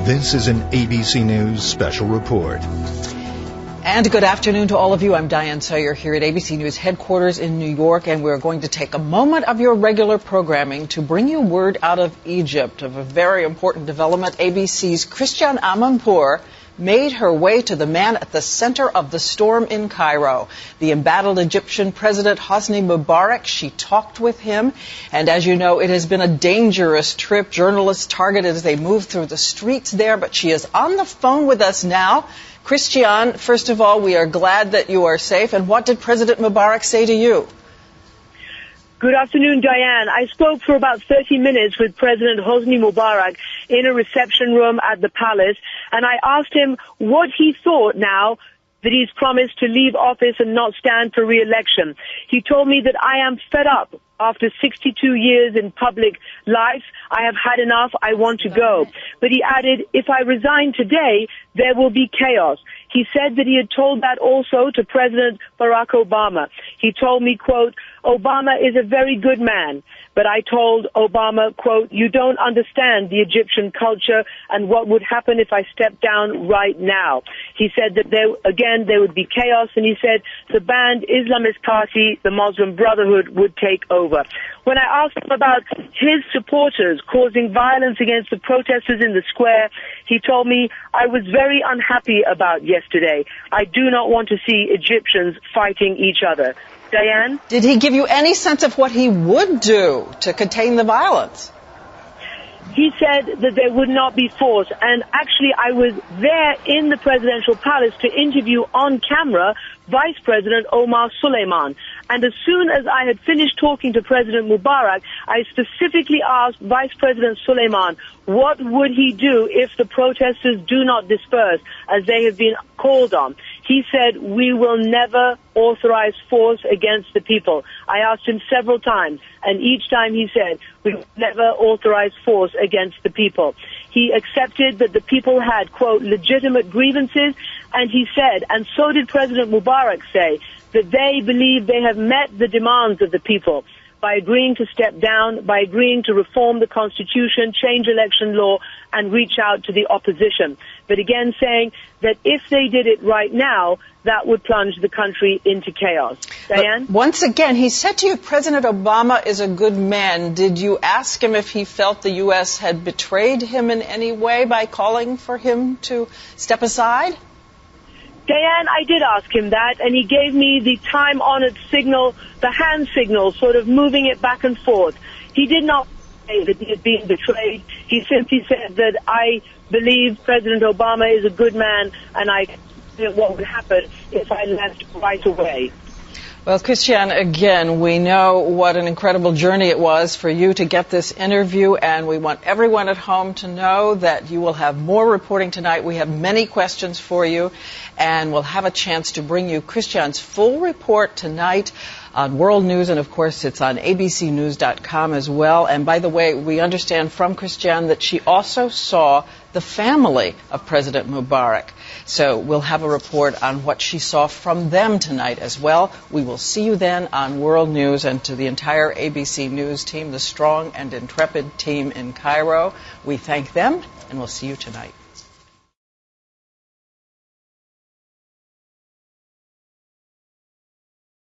This is an ABC News special report. And good afternoon to all of you. I'm Diane Sawyer here at ABC News headquarters in New York, and we're going to take a moment of your regular programming to bring you word out of Egypt of a very important development. ABC's Christiane Amanpour made her way to the man at the center of the storm in Cairo, the embattled Egyptian President Hosni Mubarack. She talked with him, and as you know, it has been a dangerous trip. Journalists targeted as they move through the streets there, but she is on the phone with us now. Christiane, first of all, we are glad that you are safe. And what did President Mubarack say to you? Good afternoon, Diane. I spoke for about 30 minutes with President Hosni Mubarack in a reception room at the palace, and I asked him what he thought now that he's promised to leave office and not stand for re-election. He told me that I am fed up. After 62 years in public life, I have had enough. I want to go. But he added, if I resign today, there will be chaos. He said that he had told that also to President Barack Obama. He told me, quote, Obama is a very good man. But I told Obama, quote, you don't understand the Egyptian culture and what would happen if I stepped down right now. He said that there would be chaos, and he said the banned Islamist party, the Muslim Brotherhood, would take over. When I asked him about his supporters causing violence against the protesters in the square, he told me, I was very unhappy about yesterday. I do not want to see Egyptians fighting each other. Diane? Did he give you any sense of what he would do to contain the violence? He said that there would not be force, and actually I was there in the presidential palace to interview on camera Vice President Omar Suleiman. And as soon as I had finished talking to President Mubarack, I specifically asked Vice President Suleiman, what would he do if the protesters do not disperse, as they have been called on? He said, we will never authorize force against the people. I asked him several times, and each time he said, we will never authorize force against the people. He accepted that the people had, quote, legitimate grievances, and he said, and so did President Mubarack say, that they believe they have met the demands of the people by agreeing to step down, by agreeing to reform the constitution, change election law, and reach out to the opposition. But again saying that if they did it right now, that would plunge the country into chaos. Diane? But once again, he said to you, President Obama is a good man. Did you ask him if he felt the U.S. had betrayed him in any way by calling for him to step aside? Diane, I did ask him that, and he gave me the time-honored signal, the hand signal, sort of moving it back and forth. He did not say that he had been betrayed. He simply said that I believe President Obama is a good man, and I know what would happen if I left right away. Well, Christiane, again, we know what an incredible journey it was for you to get this interview, and we want everyone at home to know that you will have more reporting tonight. We have many questions for you, and we'll have a chance to bring you Christiane's full report tonight on World News, and of course it's on abcnews.com as well. And by the way, we understand from Christiane that she also saw the family of President Mubarack. So we'll have a report on what she saw from them tonight as well. We will see you then on World News, and to the entire ABC News team, the strong and intrepid team in Cairo, we thank them, and we'll see you tonight.